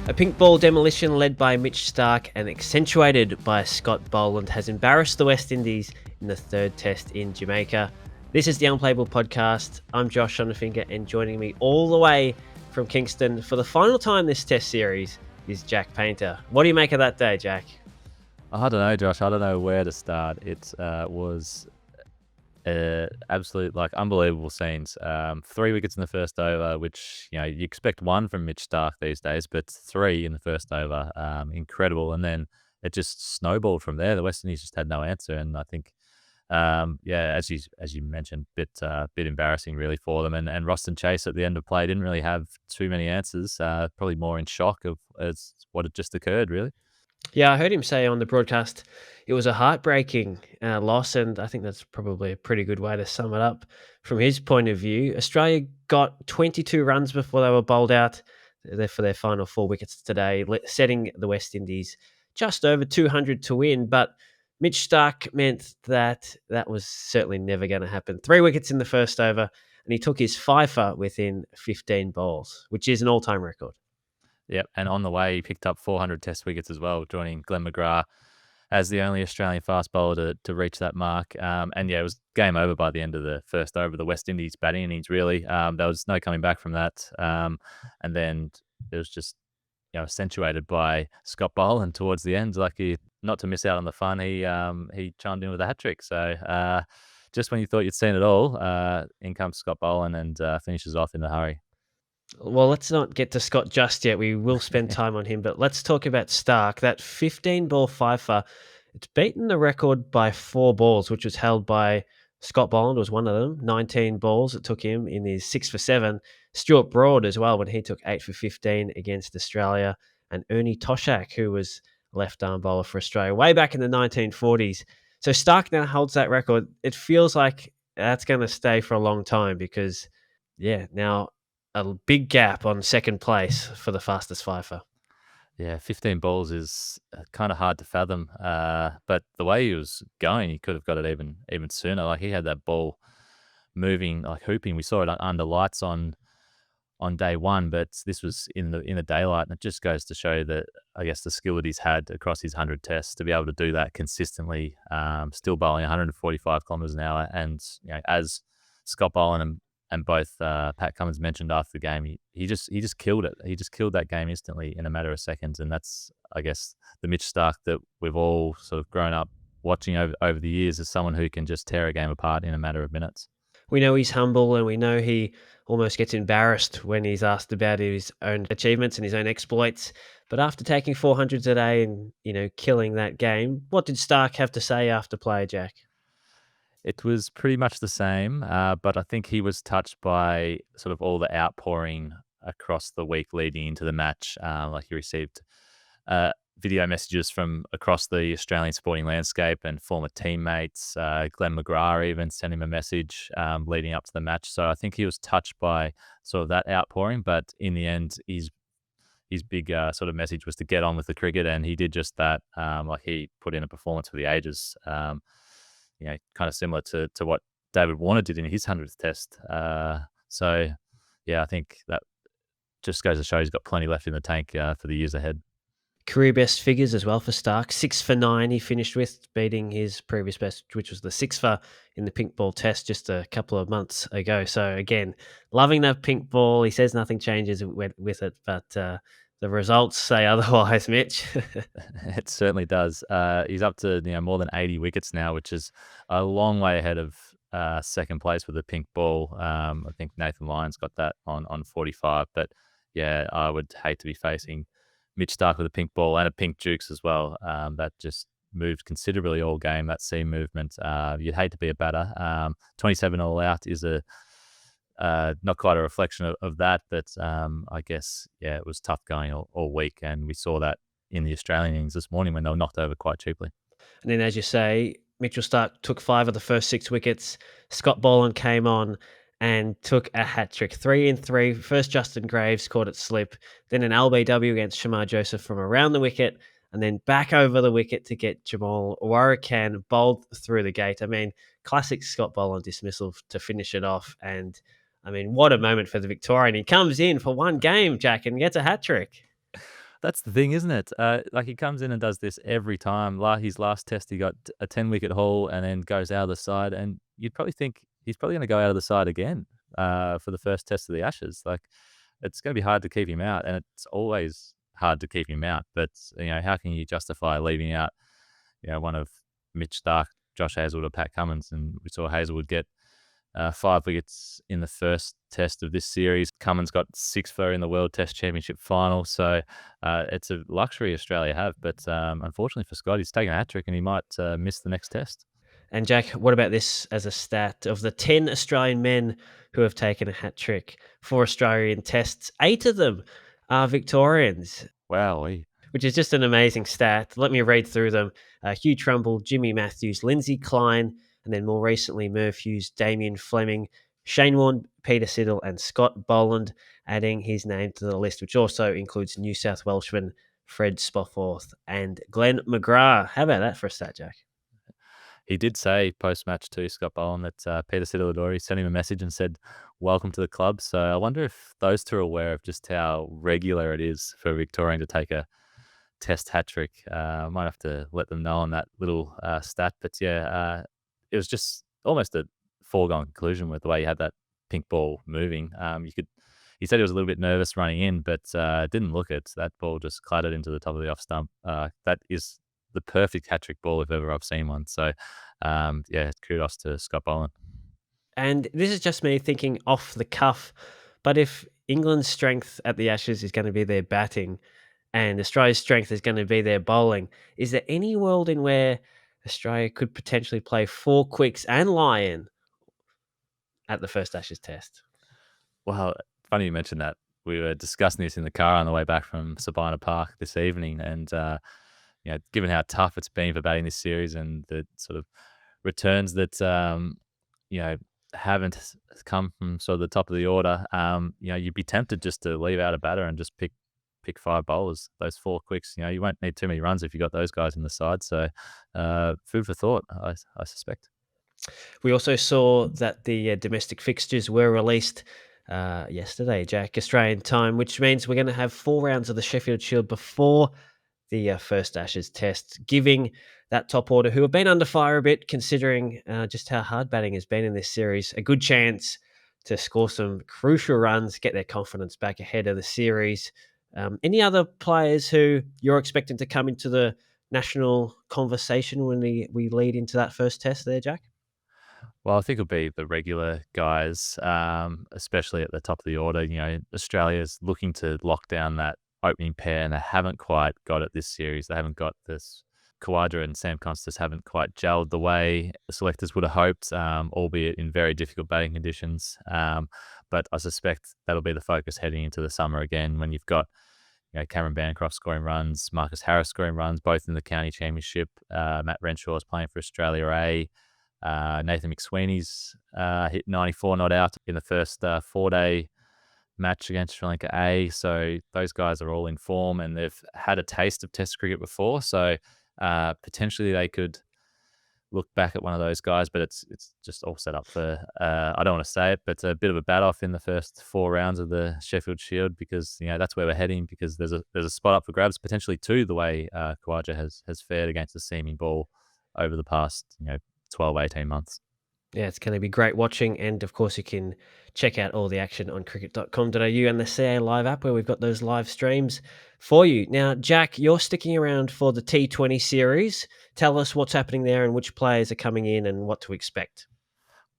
A pink ball demolition led by Mitch Starc and accentuated by Scott Boland has embarrassed the West Indies in the third test in Jamaica. This is the Unplayable podcast. I'm Josh Schonafinger, and joining me all the way from Kingston for the final time this test series is Jack Paynter. What do you make of that day, Jack? I don't know, Josh. I don't know where to start. It was absolute, unbelievable scenes. 3 wickets in the first over, which, you expect one from Mitch Starc these days, but 3 in the first over, incredible. And then it just snowballed from there. The West Indies just had no answer, and I think, as you mentioned, bit embarrassing really for them. And Roston Chase at the end of play didn't really have too many answers. Probably more in shock of as what had just occurred, really. Yeah, I heard him say on the broadcast it was a heartbreaking loss, and I think that's probably a pretty good way to sum it up from his point of view. Australia got 22 runs before they were bowled out for their final 4 wickets today, setting the West Indies just over 200 to win. But Mitch Starc meant that was certainly never going to happen. 3 wickets in the first over, and he took his fifer within 15 bowls, which is an all-time record. Yep, and on the way, he picked up 400 test wickets as well, joining Glenn McGrath as the only Australian fast bowler to reach that mark. It was game over by the end of the first over. The West Indies batting innings, really. There was no coming back from that. And then it was just accentuated by Scott Boland towards the end. Lucky not to miss out on the fun, he chimed in with a hat-trick. So just when you thought you'd seen it all, in comes Scott Boland and finishes off in a hurry. Well, let's not get to Scott just yet. We will spend time on him, but let's talk about Starc. That 15-ball fifer, it's beaten the record by 4 balls, which was held by Scott Boland, was one of them. 19 balls it took him in his 6 for 7. Stuart Broad as well, when he took 8 for 15 against Australia. And Ernie Toshak, who was left-arm bowler for Australia way back in the 1940s. So Starc now holds that record. It feels like that's going to stay for a long time because, now a big gap on second place for the fastest fifer. Yeah, 15 balls is kind of hard to fathom. But the way he was going, he could have got it even sooner. He had that ball moving, hooping. We saw it under lights on day one, but this was in the daylight, and it just goes to show that I guess the skill that he's had across his 100 tests to be able to do that consistently, still bowling 145 kilometers an hour, and as Scott Boland and both Pat Cummins mentioned after the game, he just killed it. He just killed that game instantly in a matter of seconds, and that's, I guess, the Mitch Starc that we've all sort of grown up watching over the years as someone who can just tear a game apart in a matter of minutes. We know he's humble, and we know he almost gets embarrassed when he's asked about his own achievements and his own exploits. But after taking 400 today and, killing that game, what did Starc have to say after play, Jack? It was pretty much the same, but I think he was touched by sort of all the outpouring across the week leading into the match. He received video messages from across the Australian sporting landscape and former teammates. Glenn McGrath even sent him a message leading up to the match. So I think he was touched by sort of that outpouring, but in the end, his big sort of message was to get on with the cricket, and he did just that. He put in a performance for the ages. Kind of similar to what David Warner did in his 100th test. I think that just goes to show he's got plenty left in the tank for the years ahead. Career best figures as well for Starc. 6 for 9 he finished with, beating his previous best, which was the 6 for in the pink ball test just a couple of months ago. So again, loving that pink ball. He says nothing changes with it, but the results say otherwise, Mitch. It certainly does. He's up to more than 80 wickets now, which is a long way ahead of second place with the pink ball. I think Nathan Lyon's got that on 45. But yeah, I would hate to be facing Mitch Starc with a pink ball and a pink Dukes as well. That just moved considerably all game, that seam movement. You'd hate to be a batter. 27 all out is not quite a reflection of that, but I guess, it was tough going all week, and we saw that in the Australian innings this morning when they were knocked over quite cheaply. And then, as you say, Mitchell Starc took 5 of the first 6 wickets. Scott Boland came on and took a hat-trick. 3 in 3. First, Justin Graves caught it slip. Then an LBW against Shamar Joseph from around the wicket. And then back over the wicket to get Jamal Warrican bowled through the gate. I mean, classic Scott Boland dismissal to finish it off. And, what a moment for the Victorian. He comes in for one game, Jack, and gets a hat-trick. That's the thing, isn't it? Like, he comes in and does this every time. His last test, he got a 10-wicket haul and then goes out of the side, and you'd probably think he's probably gonna go out of the side again, for the first test of the Ashes. Like, it's gonna be hard to keep him out, and it's always hard to keep him out, but, how can you justify leaving out, one of Mitch Starc, Josh Hazlewood, or Pat Cummins? And we saw Hazlewood get 5 wickets in the first test of this series. Cummins got 6 for in the World Test Championship final. So it's a luxury Australia have. But unfortunately for Scott, he's taken a hat trick and he might miss the next test. And Jack, what about this as a stat? Of the 10 Australian men who have taken a hat trick for Australian tests, 8 of them are Victorians, Wow. which is just an amazing stat. Let me read through them. Hugh Trumbull, Jimmy Matthews, Lindsay Klein, and then more recently Merv Hughes, Damien Fleming, Shane Warne, Peter Siddle, and Scott Boland, adding his name to the list, which also includes New South Welshman Fred Spofforth and Glenn McGrath. How about that for a stat, Jack? He did say post-match to Scott Boland that Peter Siddle sent him a message and said, "Welcome to the club." So I wonder if those two are aware of just how regular it is for a Victorian to take a test hat trick. I might have to let them know on that little stat. But yeah, it was just almost a foregone conclusion with the way you had that pink ball moving. He said he was a little bit nervous running in, but didn't look it. That ball just clattered into the top of the off stump. That is the perfect hat trick ball if ever I've seen one. So yeah, kudos to Scott Boland. And this is just me thinking off the cuff, but if England's strength at the Ashes is going to be their batting and Australia's strength is going to be their bowling, is there any world in where Australia could potentially play 4 quicks and lie in at the first Ashes test? Well, funny you mentioned that. We were discussing this in the car on the way back from Sabina Park this evening, and given how tough it's been for batting this series and the sort of returns that you know haven't come from sort of the top of the order, you'd be tempted just to leave out a batter and just pick 5 bowlers. Those 4 quicks, you won't need too many runs if you got those guys in the side. So, food for thought, I suspect. We also saw that the domestic fixtures were released yesterday, Jack, Australian time, which means we're going to have 4 rounds of the Sheffield Shield before the first Ashes test, giving that top order, who have been under fire a bit, considering just how hard batting has been in this series, a good chance to score some crucial runs, get their confidence back ahead of the series. Any other players who you're expecting to come into the national conversation when we lead into that first test there, Jack? Well, I think it'll be the regular guys, especially at the top of the order. Australia's looking to lock down that opening pair, and they haven't quite got it this series. They haven't got this. Kawadra and Sam Constas haven't quite gelled the way the selectors would have hoped, albeit in very difficult batting conditions. But I suspect that'll be the focus heading into the summer again when you've got Cameron Bancroft scoring runs, Marcus Harris scoring runs, both in the county championship. Matt Renshaw's playing for Australia A. Nathan McSweeney's hit 94 not out in the first 4-day match against Sri Lanka A. So those guys are all in form and they've had a taste of Test cricket before. So potentially they could look back at one of those guys, but it's just all set up for, I don't want to say it, but a bit of a bat off in the first 4 rounds of the Sheffield Shield because, that's where we're heading because there's a spot up for grabs, potentially too, the way Kawaja has fared against the seaming ball over the past, 12, 18 months. Yeah, it's going to be great watching. And of course, you can check out all the action on cricket.com.au and the CA Live app where we've got those live streams for you. Now, Jack, you're sticking around for the T20 series. Tell us what's happening there and which players are coming in and what to expect.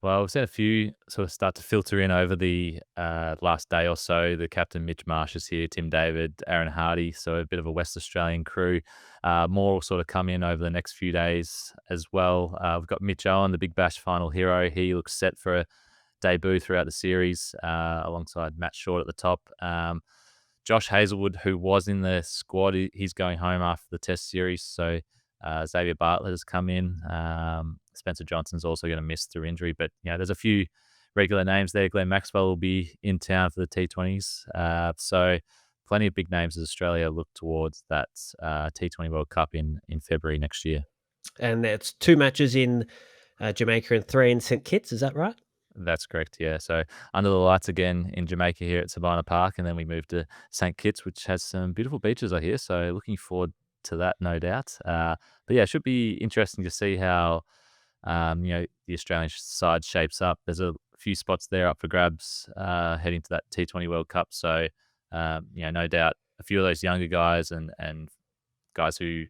Well, we've seen a few sort of start to filter in over the last day or so. The captain, Mitch Marsh, is here, Tim David, Aaron Hardy, so a bit of a West Australian crew. More will sort of come in over the next few days as well. We've got Mitch Owen, the Big Bash final hero. He looks set for a debut throughout the series alongside Matt Short at the top. Josh Hazlewood, who was in the squad, he's going home after the Test series, so Xavier Bartlett has come in. Spencer Johnson's also going to miss through injury, but there's a few regular names there. Glenn Maxwell will be in town for the T20s. So plenty of big names as Australia look towards that T20 World Cup in February next year. And it's 2 matches in Jamaica and 3 in St. Kitts. Is that right? That's correct, yeah. So under the lights again in Jamaica here at Sabina Park, and then we moved to St Kitts, which has some beautiful beaches, I hear. So looking forward to that, no doubt. But yeah, it should be interesting to see how the Australian side shapes up. There's a few spots there up for grabs heading to that T20 World Cup. So no doubt a few of those younger guys and guys who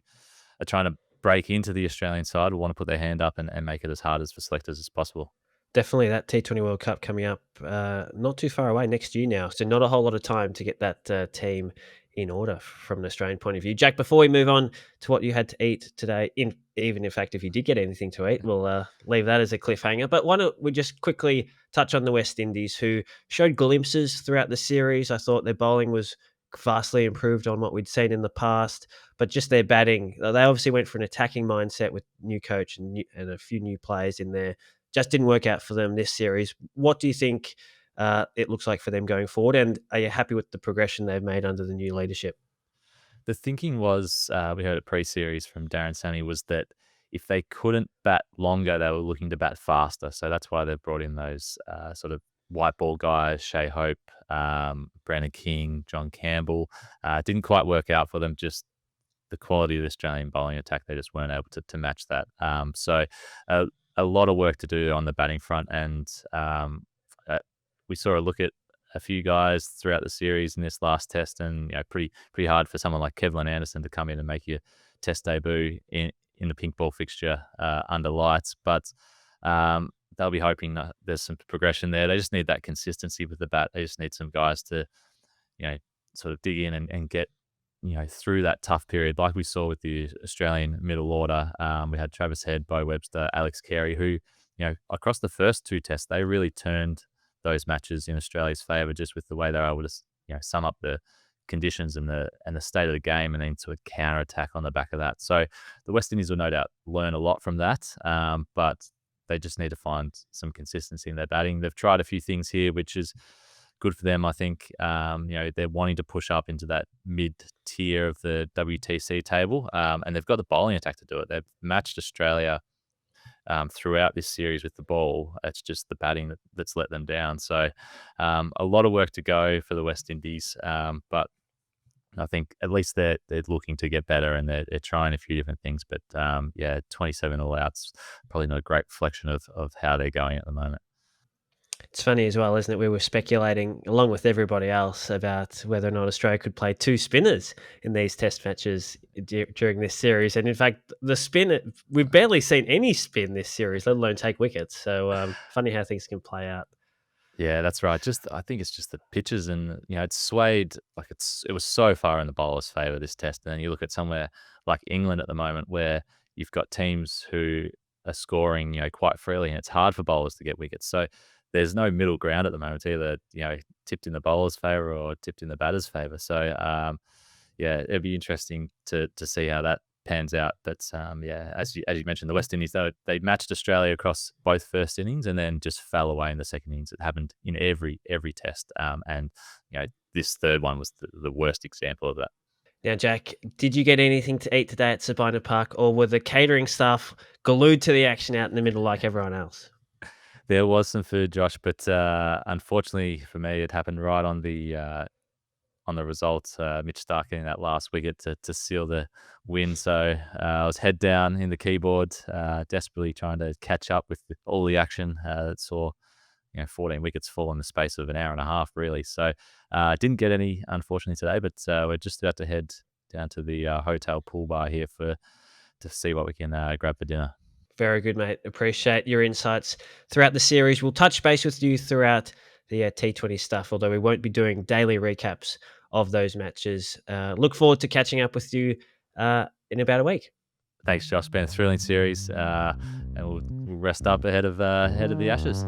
are trying to break into the Australian side will want to put their hand up and make it as hard as for selectors as possible. Definitely that T20 World Cup coming up, not too far away next year now. So not a whole lot of time to get that team in order from an Australian point of view. Jack, before we move on to what you had to eat today, even in fact, if you did get anything to eat, we'll leave that as a cliffhanger. But why don't we just quickly touch on the West Indies, who showed glimpses throughout the series. I thought their bowling was vastly improved on what we'd seen in the past, but just their batting, they obviously went for an attacking mindset with new coach and a few new players in there. Just didn't work out for them this series. What do you think it looks like for them going forward? And are you happy with the progression they've made under the new leadership? The thinking was, we heard it pre-series from Darren Sammy, was that if they couldn't bat longer, they were looking to bat faster. So that's why they've brought in those sort of white ball guys, Shea Hope, Brandon King, John Campbell. Didn't quite work out for them. Just the quality of the Australian bowling attack, they just weren't able to match that. So a lot of work to do on the batting front, and uh, we saw a look at a few guys throughout the series in this last test, and pretty hard for someone like Kevlin Anderson to come in and make your test debut in the pink ball fixture under lights. But they'll be hoping that there's some progression there. They just need that consistency with the bat. They just need some guys to you know sort of dig in and get through that tough period, like we saw with the Australian middle order. We had Travis Head, Bo Webster, Alex Carey, who, across the first two tests, they really turned those matches in Australia's favour just with the way they were able to, sum up the conditions and the state of the game and then to a counter attack on the back of that. So the West Indies will no doubt learn a lot from that, but they just need to find some consistency in their batting. They've tried a few things here, which is good for them. I think they're wanting to push up into that mid tier of the WTC table, and they've got the bowling attack to do it. They've matched Australia throughout this series with the ball. It's just the batting that's let them down. So a lot of work to go for the West Indies, but I think at least they're looking to get better and they're trying a few different things. But 27 all outs, probably not a great reflection of how they're going at the moment. It's funny as well, isn't it? We were speculating, along with everybody else, about whether or not Australia could play two spinners in these test matches during this series. And in fact, we've barely seen any spin this series, let alone take wickets. So funny how things can play out. Yeah, that's right. I think it's just the pitches, and it's swayed like it was so far in the bowler's favour this test. And then you look at somewhere like England at the moment, where you've got teams who are scoring, quite freely, and it's hard for bowlers to get wickets. So there's no middle ground at the moment. It's either tipped in the bowler's favour or tipped in the batter's favour. So it'd be interesting to see how that pans out. But as you mentioned, the West Indies, they matched Australia across both first innings and then just fell away in the second innings. It happened in every test, and this third one was the worst example of that. Now, Jack, did you get anything to eat today at Sabina Park, or were the catering staff glued to the action out in the middle like everyone else? There was some food, Josh, but unfortunately for me, it happened right on the results. Mitch Starc getting that last wicket to seal the win. So I was head down in the keyboard, desperately trying to catch up with all the action that saw 14 wickets fall in the space of an hour and a half, really. So didn't get any, unfortunately, today, but we're just about to head down to the hotel pool bar here to see what we can grab for dinner. Very good, mate. Appreciate your insights throughout the series. We'll touch base with you throughout the T20 stuff, although we won't be doing daily recaps of those matches. Look forward to catching up with you in about a week. Thanks, Josh. It's been a thrilling series, and we'll rest up ahead of the Ashes.